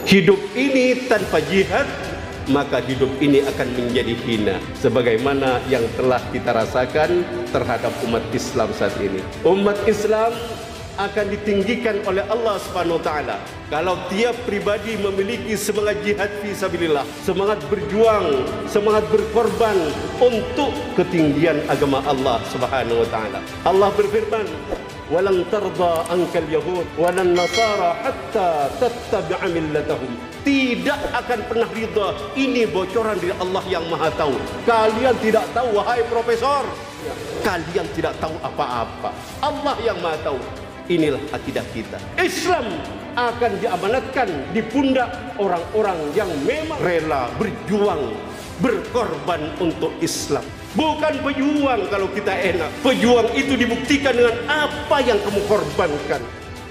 Hidup ini tanpa jihad, maka hidup ini akan menjadi hina, sebagaimana yang telah kita rasakan terhadap umat Islam saat ini. Umat Islam akan ditinggikan oleh Allah Subhanahu wa taala kalau tiap pribadi memiliki semangat jihad fi sabilillah, semangat berjuang, semangat berkorban untuk ketinggian agama Allah Subhanahu wa taala. Allah berfirman, "Walan tarda ankal yahud walan nasara hatta tattabi'a millatahum." Tidak akan pernah ridha. Ini bocoran dari Allah yang Maha Tahu. Kalian tidak tahu, wahai profesor. Kalian tidak tahu apa-apa. Allah yang Maha Tahu. Inilah akidah kita. Islam akan diamanatkan di pundak orang-orang yang memang rela berjuang, berkorban untuk Islam. Bukan pejuang kalau kita enak. Pejuang itu dibuktikan dengan apa yang kamu korbankan,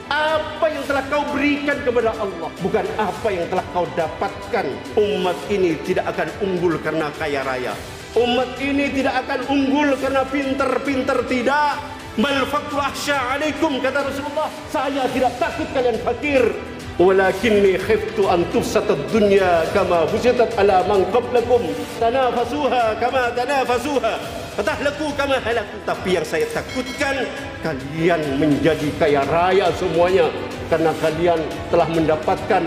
apa yang telah kau berikan kepada Allah, bukan apa yang telah kau dapatkan. Umat ini tidak akan unggul karena kaya raya. Umat ini tidak akan unggul karena pintar-pintar, tidak. Bal faqru ahsya alaikum, kata Rasulullah. Saya tidak takut kalian fakir, walakinni khiftu an tufsata ad-dunya kama fusitat ala man qablakum tanafasuha kama tanafasuha fatahlaku kama halaku. Tapi yang saya takutkan, kalian menjadi kaya raya semuanya karena kalian telah mendapatkan,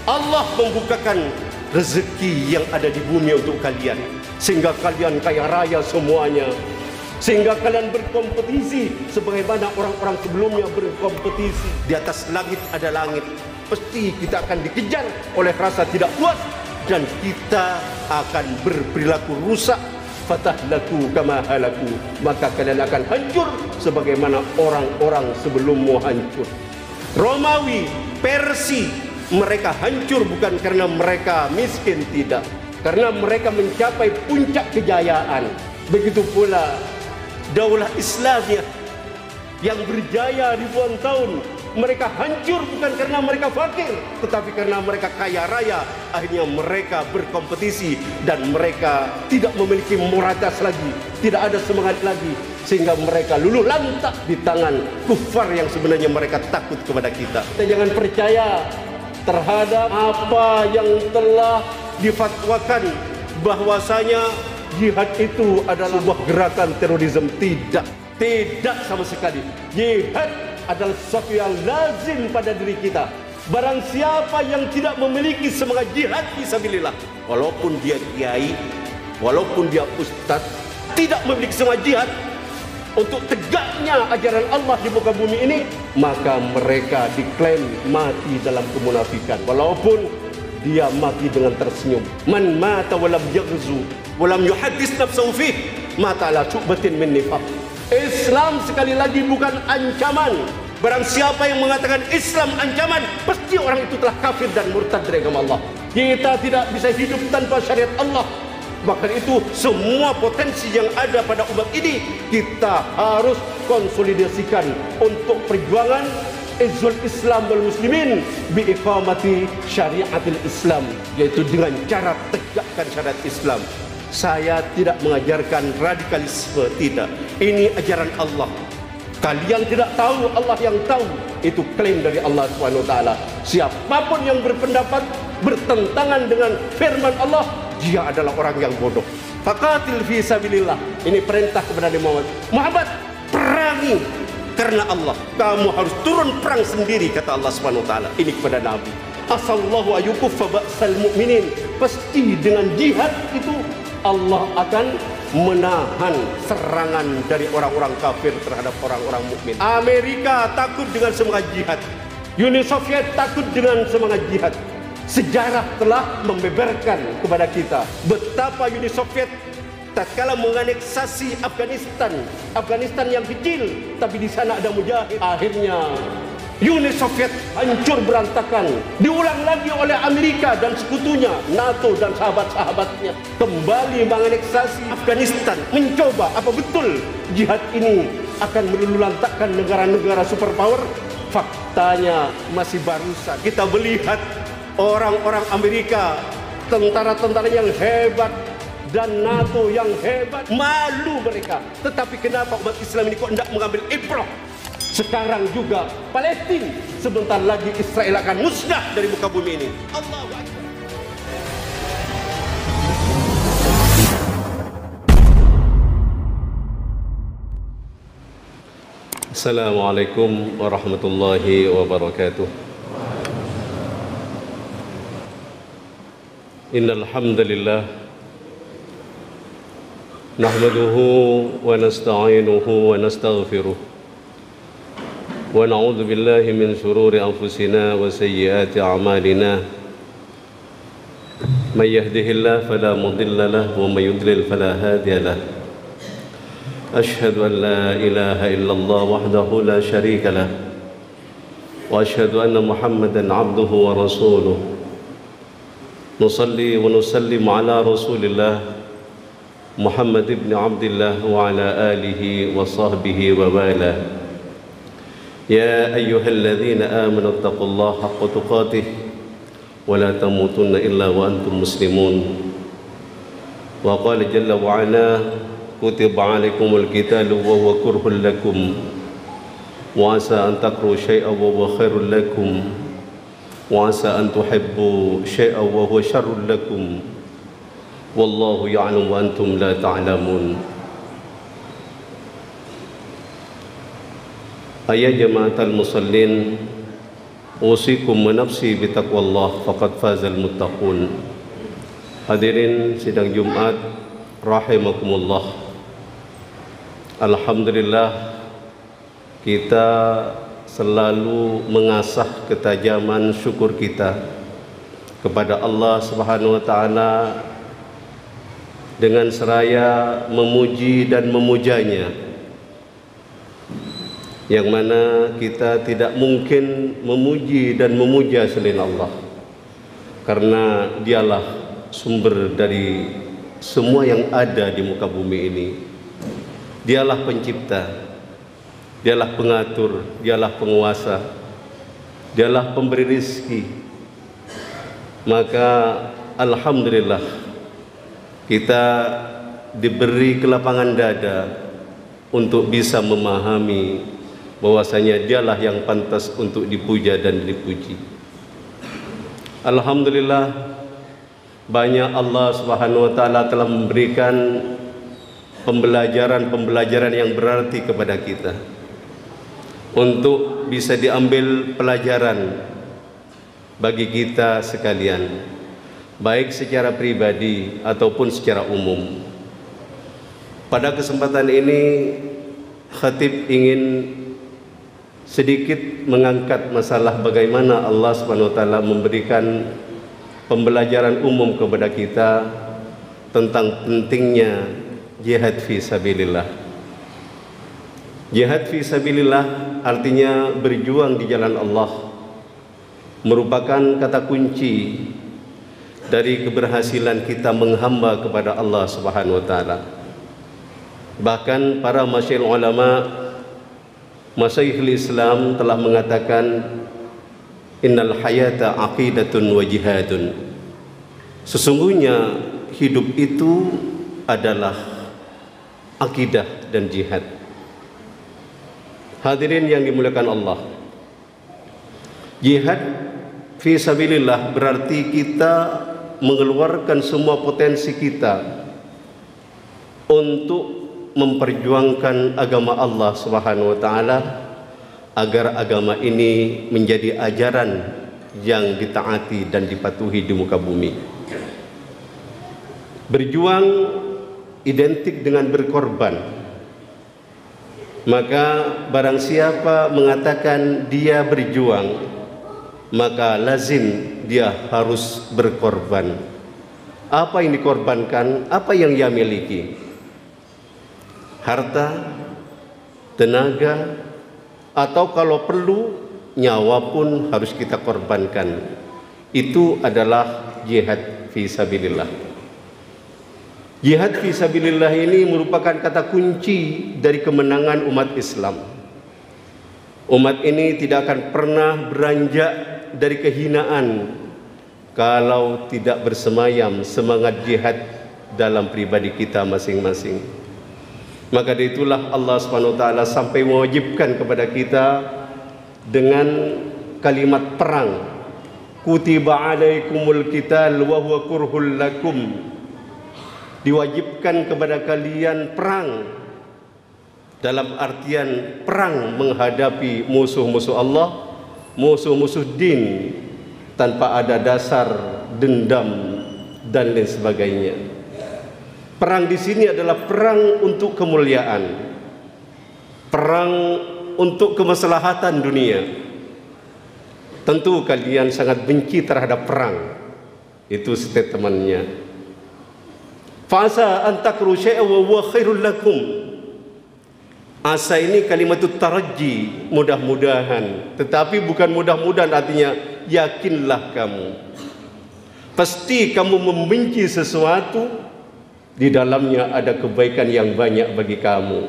Allah membukakan rezeki yang ada di bumi untuk kalian, sehingga kalian kaya raya semuanya, sehingga kalian berkompetisi sebagaimana orang-orang sebelumnya berkompetisi. Di atas langit ada langit, pasti kita akan dikejar oleh rasa tidak puas dan kita akan berperilaku rusak. Fatahlaku kama halaku, maka kalian akan hancur sebagaimana orang-orang sebelummu hancur. Romawi, Persia, mereka hancur bukan karena mereka miskin, tidak, karena mereka mencapai puncak kejayaan. Begitu pula Daulah Islamiyah yang berjaya ribuan tahun, mereka hancur bukan karena mereka fakir, tetapi karena mereka kaya raya. Akhirnya mereka berkompetisi dan mereka tidak memiliki moralitas lagi, tidak ada semangat lagi, sehingga mereka luluh lantak di tangan kufar yang sebenarnya mereka takut kepada kita. Kita jangan percaya terhadap apa yang telah difatwakan bahwasanya jihad itu adalah sebuah gerakan terorisme. Tidak sama sekali. Jihad adalah sesuatu yang lazim pada diri kita. Barang siapa yang tidak memiliki semangat jihad fisabilillah, walaupun dia kiai, walaupun dia ustaz, tidak memiliki semangat jihad untuk tegaknya ajaran Allah di muka bumi ini, maka mereka diklaim mati dalam kemunafikan, walaupun dia mati dengan tersenyum. Man mata walam yaghzu walam yuhaddis nafsahu fih mata ala syu'batin min nifaq. Islam sekali lagi bukan ancaman. Barang siapa yang mengatakan Islam ancaman, pasti orang itu telah kafir dan murtad dari agama Allah. Kita tidak bisa hidup tanpa syariat Allah. Maka itu semua potensi yang ada pada umat ini kita harus konsolidasikan untuk perjuangan Izzul Islam wal Muslimin biiqamati syariatil Islam, yaitu dengan cara tegakkan syariat Islam. Saya tidak mengajarkan radikalisme, tidak. Ini ajaran Allah. Kalian tidak tahu, Allah yang tahu. Itu klaim dari Allah Subhanahu wa taala. Siapapun yang berpendapat bertentangan dengan firman Allah, dia adalah orang yang bodoh. Faqatil fi sabilillah. Ini perintah kepada Nabi Muhammad. Muhammad, perangi karena Allah. Kamu harus turun perang sendiri, kata Allah Subhanahu wa taala. Ini kepada Nabi. Asallahu ayyukuffa ba'sal mu'minin. Pasti dengan jihad itu Allah akan menahan serangan dari orang-orang kafir terhadap orang-orang mukmin. Amerika takut dengan semangat jihad. Uni Soviet takut dengan semangat jihad. Sejarah telah membeberkan kepada kita betapa Uni Soviet tatkala menganeksasi Afghanistan yang kecil, tapi di sana ada mujahid. Akhirnya Uni Soviet hancur berantakan. Diulang lagi oleh Amerika dan sekutunya, NATO dan sahabat-sahabatnya, kembali menganeksasi Afghanistan, mencoba apa betul jihad ini akan meluluhlantakkan negara-negara superpower. Faktanya masih barusan kita melihat orang-orang Amerika tentara-tentara yang hebat dan NATO yang hebat. Malu mereka. Tetapi kenapa umat Islam ini kok tidak mengambil ibrah? Sekarang juga Palestina, sebentar lagi Israel akan musnah dari muka bumi ini. Allahu Akbar. Assalamualaikum warahmatullahi wabarakatuh. Innal hamdalillah nahmaduhu wa nasta'inuhu wa nastaghfiruh wa na'udzu billahi min shururi anfusina wa sayyiati a'malina. May yahdihillahu fala mudilla lahu wa may yudlil fala hadiya lahu. أشهد أن لا إله إلا الله وحده لا شريك له وأشهد أن محمدًا عبده ورسوله نصلي ونسلم على رسول الله محمد بن عبد الله وعلى آله وصحبه ووالاه يا أيها الذين آمنوا اتقوا الله حق تقاته ولا تموتن إلا وأنتم مسلمون وقال جل وعلا كتب عليكم القتال وهو كره لكم وعسى أن تكرهوا شيئا وهو خير لكم وعسى أن تحبوا شيئا وهو شر لكم والله يعلم وأنتم لا تعلمون. أيها جماعة المصلين أوصيكم ونفسي بتقوى الله فقد فاز المتقون. Hadirin sidang Jumat rahimakumullah. Alhamdulillah, kita selalu mengasah ketajaman syukur kita kepada Allah Subhanahu wa taala dengan seraya memuji dan memujanya, yang mana kita tidak mungkin memuji dan memuja selain Allah, karena dialah sumber dari semua yang ada di muka bumi ini. Dialah pencipta, dialah pengatur, dialah penguasa, dialah pemberi rizki. Maka alhamdulillah kita diberi kelapangan dada untuk bisa memahami bahwasanya dialah yang pantas untuk dipuja dan dipuji. Alhamdulillah, banyak Allah Subhanahu wa taala telah memberikan pembelajaran yang berarti kepada kita untuk bisa diambil pelajaran bagi kita sekalian, baik secara pribadi ataupun secara umum. Pada kesempatan ini khatib ingin sedikit mengangkat masalah bagaimana Allah Subhanahu wa taala memberikan pembelajaran umum kepada kita tentang pentingnya jihad fi sabilillah. Jihad fi sabilillah artinya berjuang di jalan Allah, merupakan kata kunci dari keberhasilan kita menghamba kepada Allah Subhanahu wa taala. Bahkan para masyayikh ulama, masyayikh Islam telah mengatakan innal hayata aqidatun wa jihadun. Sesungguhnya hidup itu adalah akidah dan jihad. Hadirin yang dimuliakan Allah, jihad fi sabilillah berarti kita mengeluarkan semua potensi kita untuk memperjuangkan agama Allah Subhanahu wa taala agar agama ini menjadi ajaran yang ditaati dan dipatuhi di muka bumi. Berjuang identik dengan berkorban. Maka barang siapa mengatakan dia berjuang, maka lazim dia harus berkorban. Apa yang dikorbankan? Apa yang ia miliki? Harta, tenaga, atau kalau perlu nyawa pun harus kita korbankan. Itu adalah jihad fi sabilillah. Jihad fi sabilillah ini merupakan kata kunci dari kemenangan umat Islam. Umat ini tidak akan pernah beranjak dari kehinaan kalau tidak bersemayam semangat jihad dalam pribadi kita masing-masing. Maka itulah Allah Subhanahu wa taala sampai mewajibkan kepada kita dengan kalimat perang. Kutiba alaikumul qital wa huwa kurhul lakum. Diwajibkan kepada kalian perang, dalam artian perang menghadapi musuh-musuh Allah, musuh-musuh din, tanpa ada dasar dendam dan lain sebagainya. Perang di sini adalah perang untuk kemuliaan, perang untuk kemaslahatan dunia. Tentu kalian sangat benci terhadap perang. Itu statementnya. Fasa an takru syai'an wa huwa khairul lakum. Asa ini kalimat taraji, mudah-mudahan. Tetapi bukan mudah-mudahan, artinya yakinlah kamu. Pasti kamu membenci sesuatu, di dalamnya ada kebaikan yang banyak bagi kamu.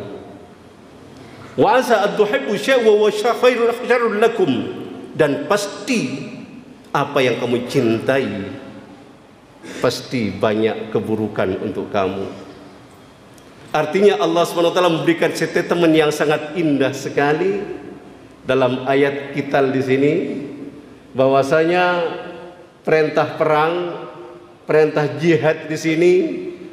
Wa asa an tuhibbu syai'an wa huwa khairul lakum. Dan pasti apa yang kamu cintai pasti banyak keburukan untuk kamu. Artinya Allah SWT memberikan statement yang sangat indah sekali dalam ayat Qital di sini, bahwasanya perintah perang, perintah jihad di sini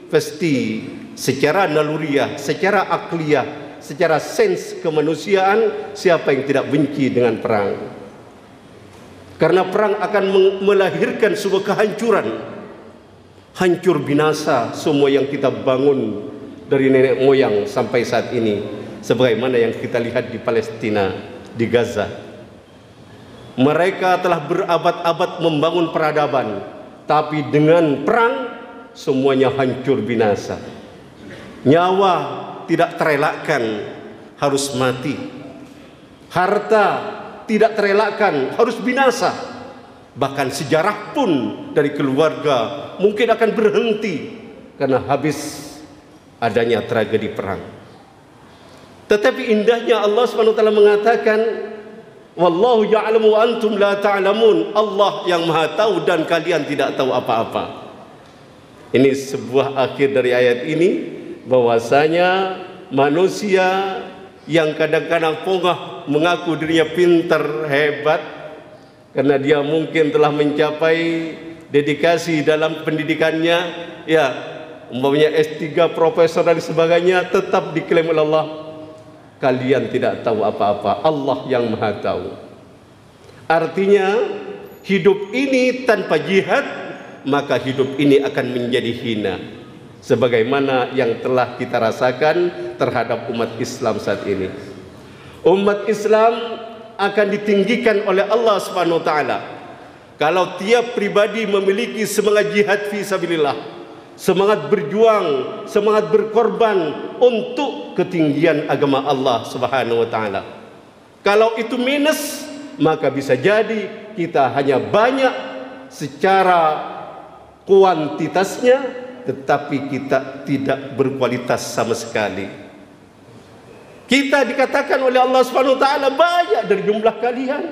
pasti secara naluriah, secara akliyah, secara sens kemanusiaan, siapa yang tidak benci dengan perang? Karena perang akan melahirkan sebuah kehancuran, hancur binasa semua yang kita bangun dari nenek moyang sampai saat ini, sebagaimana yang kita lihat di Palestina, di Gaza. Mereka telah berabad-abad membangun peradaban, tapi dengan perang semuanya hancur binasa. Nyawa tidak terelakkan, harus mati. Harta tidak terelakkan, harus binasa. Bahkan sejarah pun dari keluarga mungkin akan berhenti karena habis adanya tragedi perang. Tetapi indahnya Allah SWT mengatakan, wallahu ya'lamu wa antum la ta'lamun. Allah yang maha tahu dan kalian tidak tahu apa-apa. Ini sebuah akhir dari ayat ini, bahwasanya manusia yang kadang-kadang pongah mengaku dirinya pintar, hebat, karena dia mungkin telah mencapai dedikasi dalam pendidikannya, ya, umpamanya S3, profesor dan sebagainya, tetap diklaim oleh Allah, kalian tidak tahu apa-apa, Allah yang maha tahu. Artinya hidup ini tanpa jihad, maka hidup ini akan menjadi hina, sebagaimana yang telah kita rasakan terhadap umat Islam saat ini. Umat Islam akan ditinggikan oleh Allah Subhanahu wa taala kalau tiap pribadi memiliki semangat jihad fi sabilillah, semangat berjuang, semangat berkorban untuk ketinggian agama Allah Subhanahu wa taala. Kalau itu minus, maka bisa jadi kita hanya banyak secara kuantitasnya, tetapi kita tidak berkualitas sama sekali. Kita dikatakan oleh Allah Subhanahu wa taala banyak dari jumlah kalian,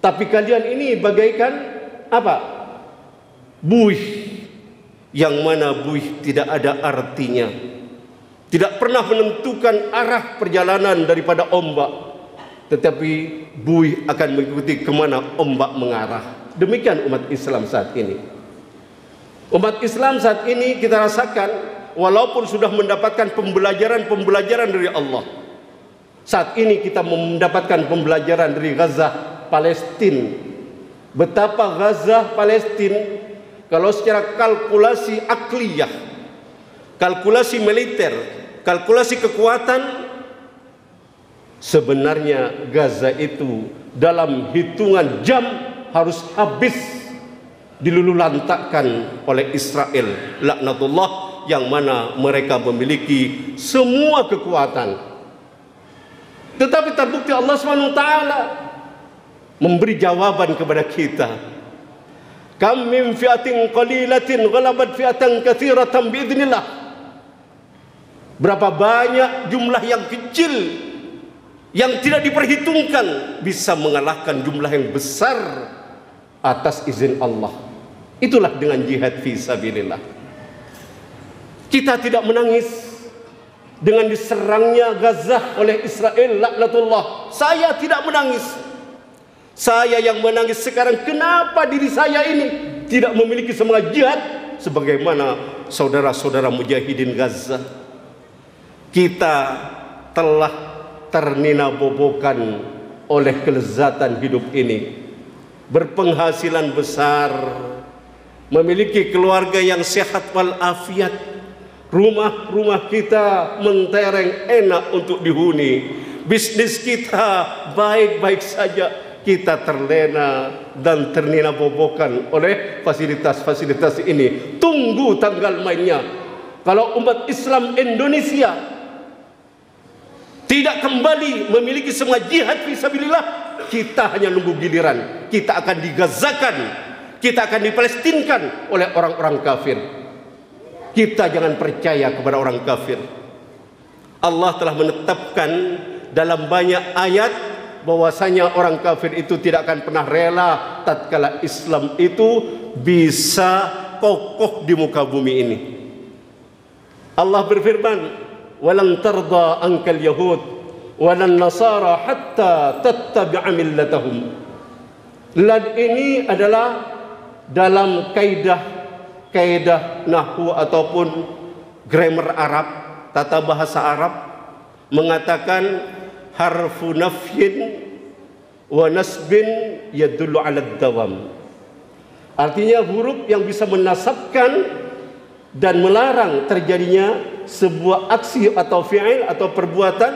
tapi kalian ini bagaikan apa? Buih, yang mana buih tidak ada artinya, tidak pernah menentukan arah perjalanan daripada ombak, tetapi buih akan mengikuti kemana ombak mengarah. Demikian umat Islam saat ini. Umat Islam saat ini kita rasakan, walaupun sudah mendapatkan pembelajaran dari Allah, saat ini kita mendapatkan pembelajaran dari Gaza, Palestina. Betapa Gaza, Palestina, kalau secara kalkulasi akliyah, kalkulasi militer, kalkulasi kekuatan, sebenarnya Gaza itu dalam hitungan jam harus habis dilululantakkan oleh Israel, laknatullah, yang mana mereka memiliki semua kekuatan. Tetapi terbukti Allah SWT memberi jawaban kepada kita. Kam min fi'atin qalilatin ghalabat fi'atan katsiratan biidznillah. Berapa banyak jumlah yang kecil yang tidak diperhitungkan bisa mengalahkan jumlah yang besar atas izin Allah. Itulah dengan jihad fi sabilillah. Kita tidak menangis dengan diserangnya Gaza oleh Israel, laknatullah. Saya tidak menangis. Saya yang menangis sekarang, kenapa diri saya ini tidak memiliki semangat jihad sebagaimana saudara-saudara mujahidin Gaza. Kita telah ternina-bobokan oleh kelezatan hidup ini, berpenghasilan besar, memiliki keluarga yang sehat walafiat, rumah-rumah kita mentereng enak untuk dihuni, bisnis kita baik-baik saja. Kita terlena dan ternina-bobokan oleh fasilitas-fasilitas ini. Tunggu tanggal mainnya. Kalau umat Islam Indonesia tidak kembali memiliki semua jihad fisabilillah, kita hanya nunggu giliran. Kita akan digazakan, kita akan dipalestinkan oleh orang-orang kafir. Kita jangan percaya kepada orang kafir. Allah telah menetapkan dalam banyak ayat bahwasanya orang kafir itu tidak akan pernah rela tatkala Islam itu bisa kokoh di muka bumi ini. Allah berfirman, "Walan tarda ankal yahud walan nasara hatta tattabi'a millatahum." Lad ini adalah dalam kaidah nahwu ataupun grammar Arab, tata bahasa Arab, mengatakan harfu nafyin wa nasbin yadullu ala dawam. Artinya huruf yang bisa menasabkan dan melarang terjadinya sebuah aksi atau fi'il atau perbuatan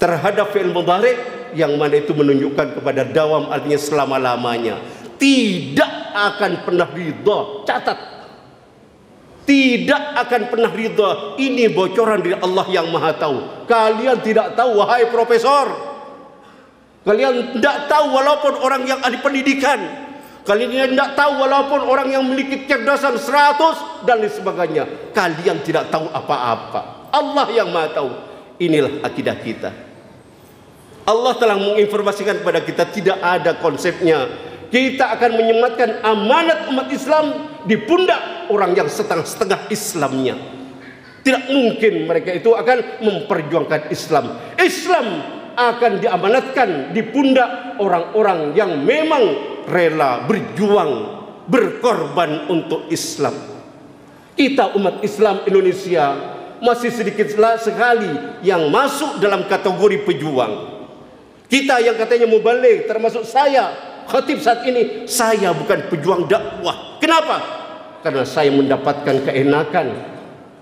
terhadap fi'il mudhari yang mana itu menunjukkan kepada dawam, artinya selama-lamanya. Tidak akan pernah ridha. Catat, tidak akan pernah ridha. Ini bocoran dari Allah yang Maha Tahu. Kalian tidak tahu, wahai profesor. Kalian tidak tahu walaupun orang yang ahli pendidikan. Kalian tidak tahu walaupun orang yang memiliki kecerdasan 100 dan lain sebagainya. Kalian tidak tahu apa-apa. Allah yang Maha Tahu. Inilah akidah kita. Allah telah menginformasikan kepada kita, tidak ada konsepnya kita akan menyematkan amanat umat Islam di pundak orang yang setengah-setengah Islamnya. Tidak mungkin mereka itu akan memperjuangkan Islam. Islam akan diamanatkan di pundak orang-orang yang memang rela berjuang, berkorban untuk Islam. Kita umat Islam Indonesia masih sedikit sekali yang masuk dalam kategori pejuang. Kita yang katanya mubalik, termasuk saya khatib saat ini, saya bukan pejuang dakwah. Kenapa? Karena saya mendapatkan keenakan.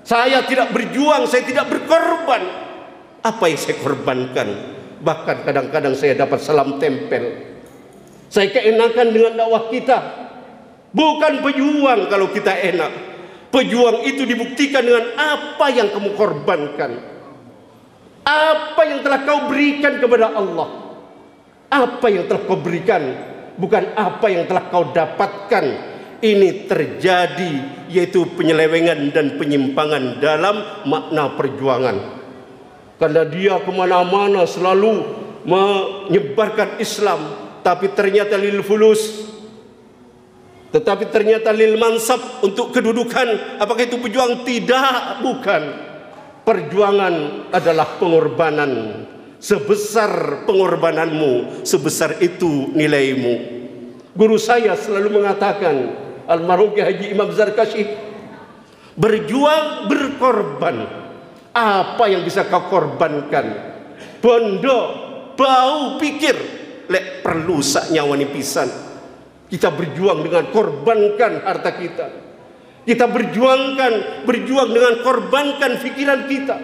Saya tidak berjuang, saya tidak berkorban. Apa yang saya korbankan? Bahkan kadang-kadang saya dapat salam tempel. Saya keenakan dengan dakwah kita. Bukan pejuang kalau kita enak. Pejuang itu dibuktikan dengan apa yang kamu korbankan. Apa yang telah kau berikan kepada Allah. Apa yang telah kau berikan, bukan apa yang telah kau dapatkan. Ini terjadi, yaitu penyelewengan dan penyimpangan dalam makna perjuangan. Karena dia kemana-mana selalu menyebarkan Islam, tapi ternyata lil fulus, tetapi ternyata lil mansab, untuk kedudukan. Apakah itu pejuang? Tidak, bukan. Perjuangan adalah pengorbanan. Sebesar pengorbananmu, sebesar itu nilaimu. Guru saya selalu mengatakan, almarhum Kiai Haji Imam Zarkashi, berjuang berkorban. Apa yang bisa kau korbankan? Bondo, bau pikir, lek perlu sak nyawani pisan. Kita berjuang dengan korbankan harta kita. Kita berjuang dengan korbankan pikiran kita.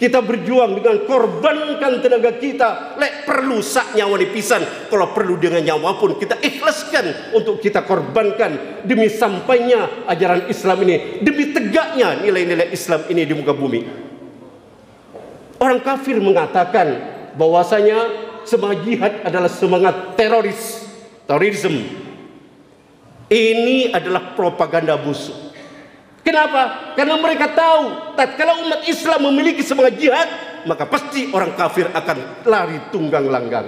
Kita berjuang dengan korbankan tenaga kita. Lek perlu sak nyawa dipisan. Kalau perlu dengan nyawa pun kita ikhlaskan untuk kita korbankan demi sampainya ajaran Islam ini, demi tegaknya nilai-nilai Islam ini di muka bumi. Orang kafir mengatakan bahwasanya semangat jihad adalah semangat terorisme. Ini adalah propaganda busuk. Kenapa? Karena mereka tahu tatkala umat Islam memiliki semangat jihad, maka pasti orang kafir akan lari tunggang langgang.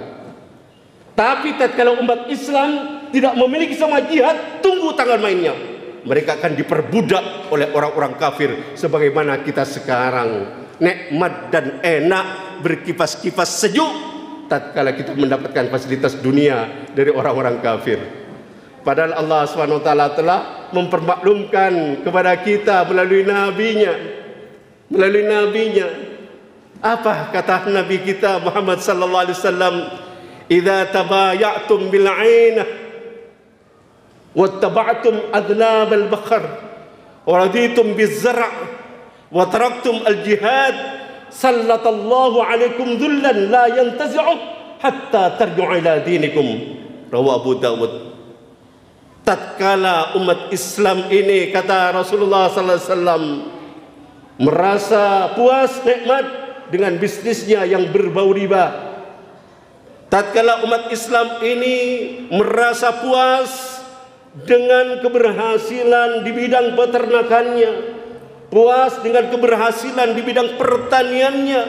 Tapi tatkala umat Islam tidak memiliki semangat jihad, tunggu tanggal mainnya. Mereka akan diperbudak oleh orang-orang kafir sebagaimana kita sekarang nikmat dan enak berkipas-kipas sejuk tatkala kita mendapatkan fasilitas dunia dari orang-orang kafir. Padahal Allah SWT telah mempermaklumkan kepada kita melalui nabinya. Apa kata Nabi kita Muhammad sallallahu alaihi wasallam? "Idza tabaya'tum bil 'ainah wattaba'tum adnab al-bakhr wa raditum biz-zar' wa taraktum al-jihad sallatallahu 'alaikum dhullan la yantazi'u hatta tarji'u ila dinikum." Rawahu Abu Dawud. Tatkala umat Islam ini, kata Rasulullah sallallahu alaihi wasallam, merasa puas nikmat dengan bisnisnya yang berbau riba, tatkala umat Islam ini merasa puas dengan keberhasilan di bidang peternakannya, puas dengan keberhasilan di bidang pertaniannya,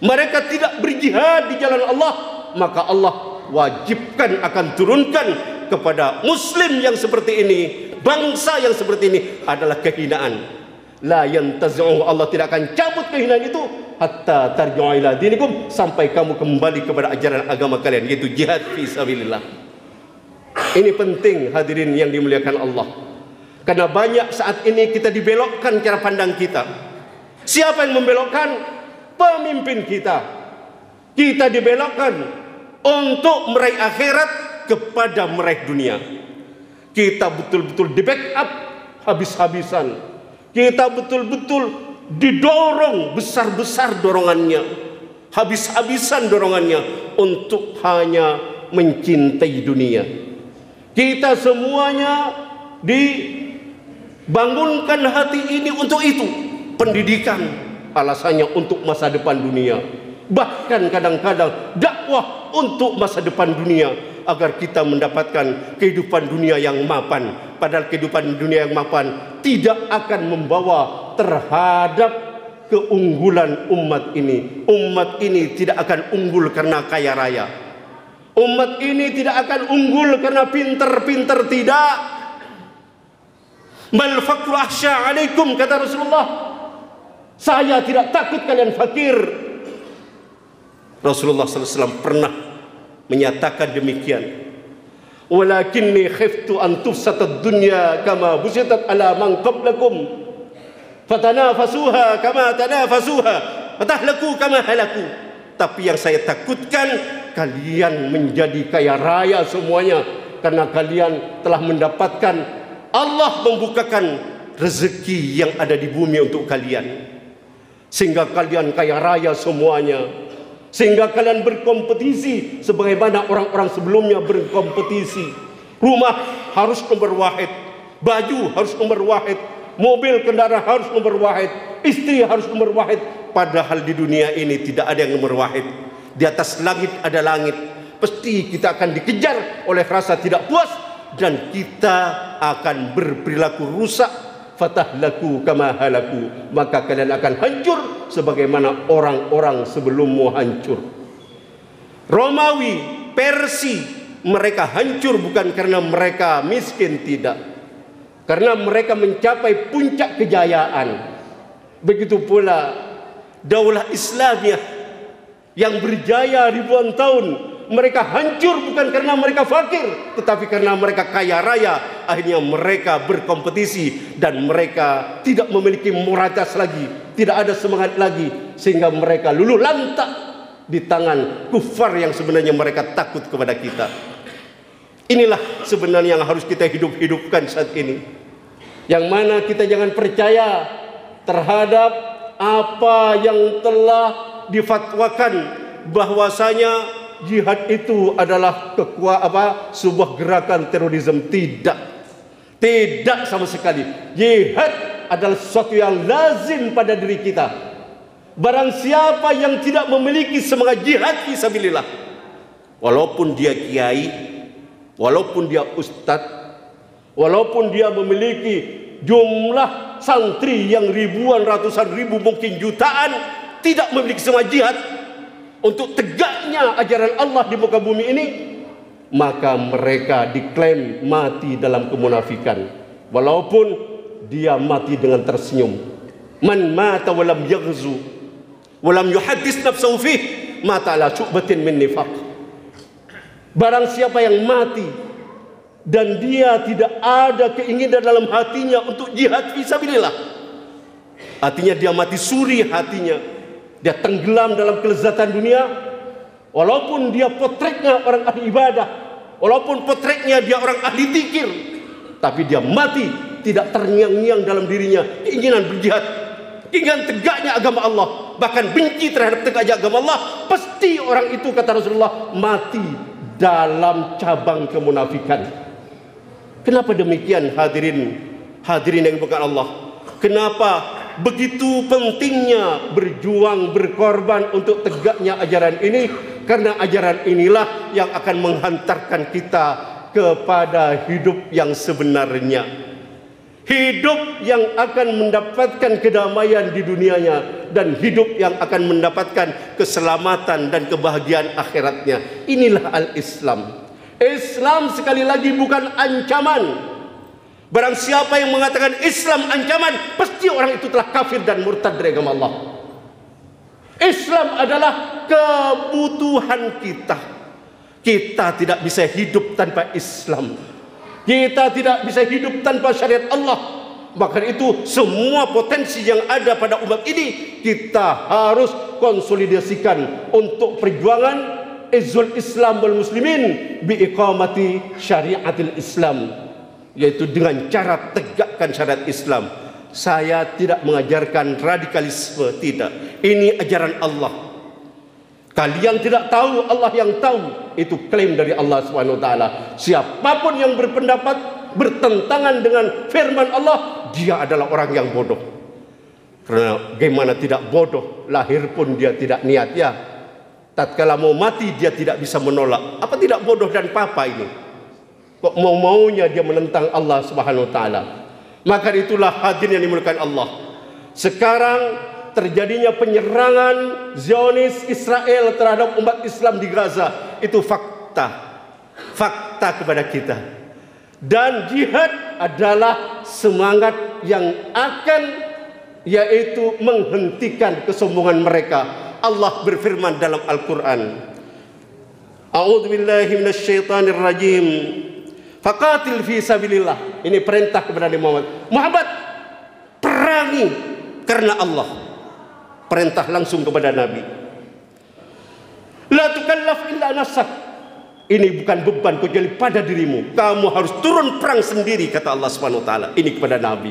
mereka tidak berjihad di jalan Allah, maka Allah wajibkan akan turunkan kepada muslim yang seperti ini, bangsa yang seperti ini adalah kehinaan. La yantazi'u, Allah tidak akan cabut kehinaan itu hatta tarji'u ila dinikum, sampai kamu kembali kepada ajaran agama kalian, yaitu jihad fi sabilillah. Ini penting hadirin yang dimuliakan Allah. Karena banyak saat ini kita dibelokkan cara pandang kita. Siapa yang membelokkan? Pemimpin kita. Kita dibelokkan untuk meraih akhirat kepada meraih dunia. Kita betul-betul di backup habis-habisan. Kita betul-betul didorong besar-besar dorongannya, habis-habisan dorongannya untuk hanya mencintai dunia. Kita semuanya dibangunkan hati ini untuk itu. Pendidikan alasannya untuk masa depan dunia, bahkan kadang-kadang dakwah untuk masa depan dunia, agar kita mendapatkan kehidupan dunia yang mapan. Padahal kehidupan dunia yang mapan tidak akan membawa terhadap keunggulan umat ini. Umat ini tidak akan unggul karena kaya raya. Umat ini tidak akan unggul karena pintar-pintar, tidak. Mal faqru akhsha alaikum, kata Rasulullah. Saya tidak takut kalian fakir. Rasulullah SAW pernah menyatakan demikian. Walakinni khiftu an tufsatad dunya kama busitat ala man qablakum fatanafasuha kama tanafasuha fatahlaku kama halaku. Tapi yang saya takutkan, kalian menjadi kaya raya semuanya karena kalian telah mendapatkan, Allah membukakan rezeki yang ada di bumi untuk kalian, sehingga kalian kaya raya semuanya. Sehingga kalian berkompetisi sebagaimana orang-orang sebelumnya berkompetisi. Rumah harus nomor wahid, baju harus nomor wahid, mobil kendaraan harus nomor wahid, istri harus nomor wahid. Padahal di dunia ini tidak ada yang nomor wahid. Di atas langit ada langit. Pasti kita akan dikejar oleh rasa tidak puas, dan kita akan berperilaku rusak. Fatahlaku kama halaku, maka kalian akan hancur sebagaimana orang-orang sebelummu hancur. Romawi, Persia, mereka hancur bukan karena mereka miskin, tidak, karena mereka mencapai puncak kejayaan. Begitu pula daulah Islamiyah yang berjaya ribuan tahun, mereka hancur bukan karena mereka fakir, tetapi karena mereka kaya raya. Akhirnya mereka berkompetisi dan mereka tidak memiliki moralitas lagi, tidak ada semangat lagi, sehingga mereka luluh lantak di tangan kufar yang sebenarnya mereka takut kepada kita. Inilah sebenarnya yang harus kita hidupkan saat ini, yang mana kita jangan percaya terhadap apa yang telah difatwakan bahwasanya jihad itu adalah sebuah gerakan terorisme. Tidak sama sekali. Jihad adalah sesuatu yang lazim pada diri kita. Barang siapa yang tidak memiliki semangat jihad fisabilillah, walaupun dia kiai, walaupun dia ustadz, walaupun dia memiliki jumlah santri yang ribuan, ratusan ribu, mungkin jutaan, tidak memiliki semangat jihad untuk tegaknya ajaran Allah di muka bumi ini, maka mereka diklaim mati dalam kemunafikan, walaupun dia mati dengan tersenyum. Man mata walam yaghzu walam yuhaddis nafsahu fih mata ala syu'batin min nifaq. Barang siapa yang mati dan dia tidak ada keinginan dalam hatinya untuk jihad fisabilillah, artinya dia mati suri hatinya, dia tenggelam dalam kelezatan dunia, walaupun dia potretnya orang ahli ibadah, walaupun potretnya dia orang ahli zikir, tapi dia mati tidak terngiang-ngiang dalam dirinya keinginan berjihad, keinginan tegaknya agama Allah, bahkan benci terhadap tegaknya agama Allah, pasti orang itu, kata Rasulullah, mati dalam cabang kemunafikan. Kenapa demikian, hadirin yang bukan Allah? Kenapa begitu pentingnya berjuang, berkorban untuk tegaknya ajaran ini? Karena ajaran inilah yang akan menghantarkan kita kepada hidup yang sebenarnya, hidup yang akan mendapatkan kedamaian di dunianya, dan hidup yang akan mendapatkan keselamatan dan kebahagiaan akhiratnya. Inilah al-Islam. Islam sekali lagi bukan ancaman. Barang siapa yang mengatakan Islam ancaman, pasti orang itu telah kafir dan murtad dari agama Allah. Islam adalah kebutuhan kita. Kita tidak bisa hidup tanpa Islam. Kita tidak bisa hidup tanpa syariat Allah. Maka itu semua potensi yang ada pada umat ini kita harus konsolidasikan untuk perjuangan izzul Islam wal muslimin bi iqamati syariatil Islam, yaitu dengan cara tegakkan syariat Islam. Saya tidak mengajarkan radikalisme, tidak. Ini ajaran Allah. Kalian tidak tahu, Allah yang tahu. Itu klaim dari Allah Subhanahu wa taala. Siapapun yang berpendapat bertentangan dengan firman Allah, dia adalah orang yang bodoh. Karena bagaimana tidak bodoh, lahir pun dia tidak niat ya. Tatkala mau mati dia tidak bisa menolak. Apa tidak bodoh dan papa ini? Kok mau-maunya dia menentang Allah Subhanahu wa taala? Maka itulah hadirin yang dimuliakan Allah. Sekarang terjadinya penyerangan Zionis Israel terhadap umat Islam di Gaza, itu fakta kepada kita. Dan jihad adalah semangat yang akan, yaitu menghentikan kesombongan mereka. Allah berfirman dalam Al-Quran, A'udzu billahi minasyaitonir rajim, faqatil fi sabilillah. Ini perintah kepada Nabi Muhammad. Muhammad, perangi karena Allah. Perintah langsung kepada Nabi. La tukallaf illa nafsak. Ini bukan beban kecuali pada dirimu. Kamu harus turun perang sendiri, kata Allah Subhanahu wa taala. Ini kepada Nabi.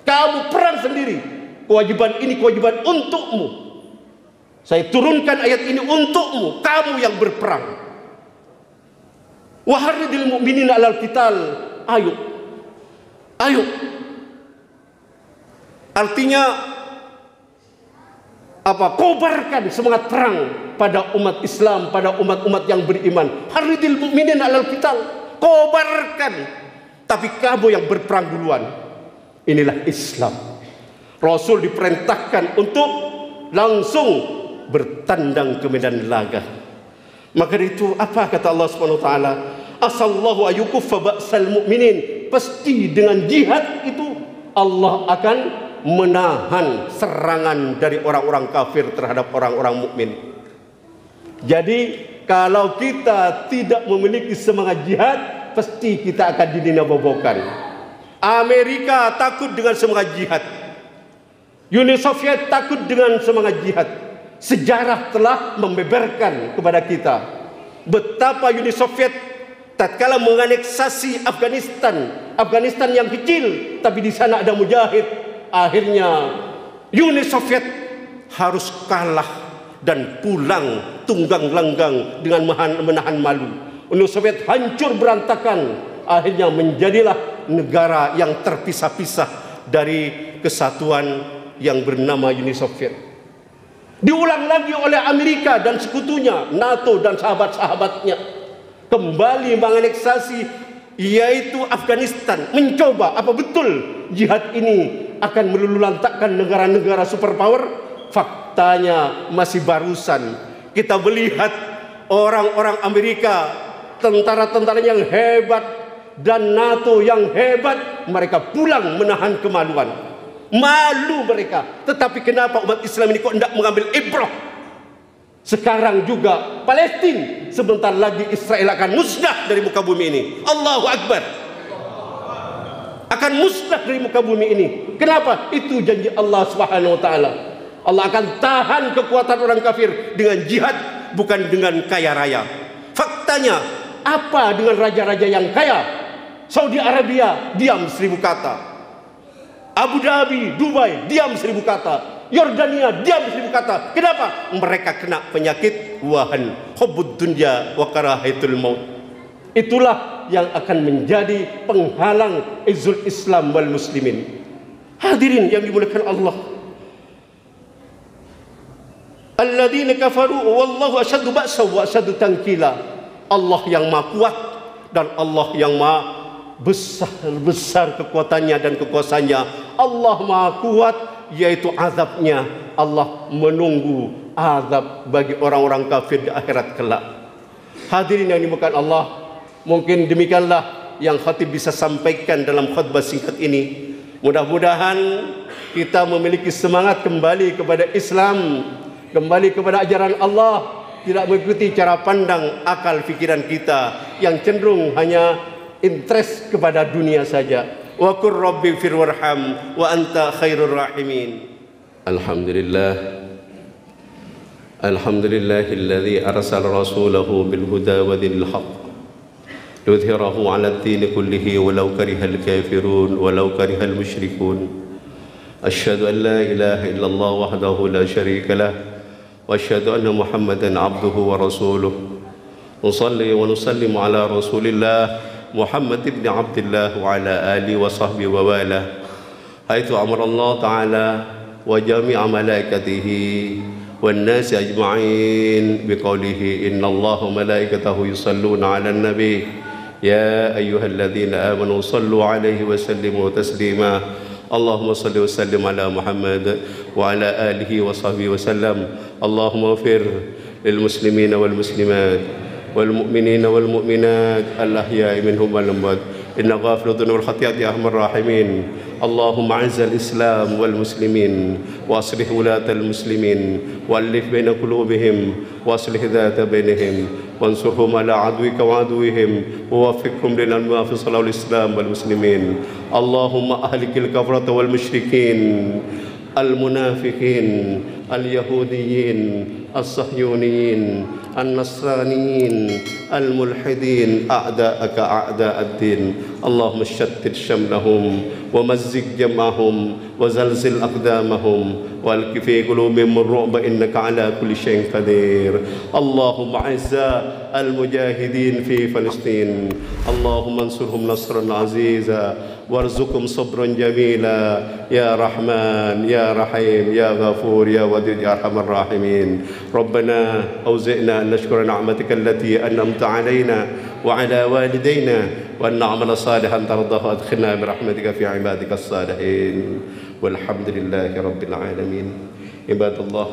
Kamu perang sendiri. Kewajiban ini kewajiban untukmu. Saya turunkan ayat ini untukmu. Kamu yang berperang. Wa harridil mu'minina 'alal qital. Ayo. Ayo. Artinya apa? Kobarkan semangat perang pada umat Islam, pada umat-umat yang beriman. Harridil mu'minin 'alal qital. Kobarkan. Tapi kamu yang berperang duluan. Inilah Islam. Rasul diperintahkan untuk langsung bertandang ke medan laga. Maka itu apa kata Allah Subhanahu wa taala? Asallahu ayyukuffa ba'sal mu'minin. Pasti dengan jihad itu Allah akan menahan serangan dari orang-orang kafir terhadap orang-orang mukmin. Jadi kalau kita tidak memiliki semangat jihad, pasti kita akan didinabobokan. Amerika takut dengan semangat jihad. Uni Soviet takut dengan semangat jihad. Sejarah telah membeberkan kepada kita betapa Uni Soviet tatkala menganeksasi Afghanistan yang kecil, tapi di sana ada mujahid. Akhirnya Uni Soviet harus kalah dan pulang tunggang langgang dengan menahan malu. Uni Soviet hancur berantakan. Akhirnya menjadilah negara yang terpisah-pisah dari kesatuan yang bernama Uni Soviet. Diulang lagi oleh Amerika dan sekutunya, NATO dan sahabat-sahabatnya, kembali menganeksasi yaitu Afghanistan. Mencoba apa betul jihad ini akan meluluhlantakkan negara-negara superpower? Faktanya masih barusan kita melihat orang-orang Amerika tentara-tentara yang hebat dan NATO yang hebat, mereka pulang menahan kemaluan. Malu mereka. Tetapi kenapa umat Islam ini kok tidak mengambil ibrah? Sekarang juga Palestina, sebentar lagi Israel akan musnah dari muka bumi ini. Allahu Akbar. Akan musnah dari muka bumi ini. Kenapa? Itu janji Allah Subhanahu wa taala. Allah akan tahan kekuatan orang kafir dengan jihad, bukan dengan kaya raya. Faktanya, apa dengan raja-raja yang kaya? Saudi Arabia diam 1000 kata. Abu Dhabi, Dubai diam 1000 kata. Yordania diam 1000 kata. Kenapa? Mereka kena penyakit wahan, hubbud dunya wa karahatul maut. Itulah yang akan menjadi penghalang izzul Islam wal muslimin. Hadirin yang dimuliakan Allah. Alladzina kafaru wallahu asyaddu ba'sa wa asyaddu tankila. Allah yang Maha kuat dan Allah yang Maha besar kekuatannya dan kekuasaannya. Allah Maha kuat, yaitu azabnya. Allah menunggu azab bagi orang-orang kafir di akhirat kelak. Hadirin yang dimuliakan Allah, mungkin demikianlah yang khatib bisa sampaikan dalam khutbah singkat ini. Mudah-mudahan kita memiliki semangat kembali kepada Islam, kembali kepada ajaran Allah, tidak mengikuti cara pandang akal fikiran kita yang cenderung hanya interest kepada dunia saja. Wa qur rabbi fir warham wa anta khairur rahimin. Alhamdulillahilladzi arsala rasulahu bil huda wa dinil haqq liyudhhirahu 'ala ad-din kullihi walau karihal kafirun walau karihal musyrikun. Asyhadu an la ilaha illallah wahdahu la syarika lah wa asyhadu anna Muhammadan 'abduhu wa rasuluh. Nusalli wa nusallimu ala Rasulillah Muhammad ibn Abdullah wa ala alihi wa sahbihi wa wala. Haitsu amara Allah Ta'ala wa jami'a malaikatihi wan nasi ajma'in biqaulihi innallaha wa malaikatahu yusalluna 'alan nabi ya ayyuhalladzina amanu sallu 'alaihi wa sallimu taslima. Allahumma salli wa sallim ala Muhammad wa ala alihi wa sahbihi wa sallam. Allahumma ighfir lil muslimina wal muslimat wal mu'minina wal mu'minat al-ahya'i minhum wal amwat innaka ghafurud dzunub wal khati'at ya arhamar rahimin. Allahumma a'izzal Islam wal muslimin wa aslih wulatal muslimin wa alif baina qulubihim wa aslih dhata bainihim wansurhum ala adwika wa aduwihim wa waffiqhum lil ma fi salahil Islam wal muslimin. Allahumma ahlikil kafarata wal musyrikin al munafiqin al yahudiyin as-sahyuniyin an-nasraniyin al-mulhidin a'da'aka a'da'ad-din. Allahumma shattit shamlahum wa mazzig jam'ahum wa zalzil aqdamahum wa alqi fi qulubihim ar-ru'ba innaka ala kulli shay'in qadir. Allahumma izza al-mujahidin fi Palestin. Allahumma ansurhum nasran aziza warzuqhum sabran jamila ya Rahman ya Rahim ya Ghafur ya Wadud ya Arhamar Rahimin. Rabbana أوزئنا أن نشكر نعمتك التي أنعمت علينا وعلى والدينا وأن نعمل صالحا ترضاه وأدخلنا برحمتك في عبادك الصالحين والحمد لله رب العالمين. عباد الله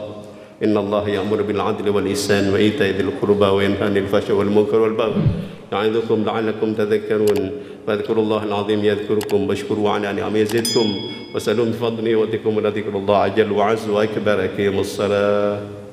إن الله يأمر بالعدل والإحسان وإيتاء ذي القربى وينهى عن الفحشاء والمنكر والبغي يعظكم لعلكم تذكرون. فاذكروا الله العظيم يذكركم واشكروا على نعمه يزدكم وسلوا من فضله وذكركم ولذكر الله أجل وعز وأكبر. أقيموا الصلاة.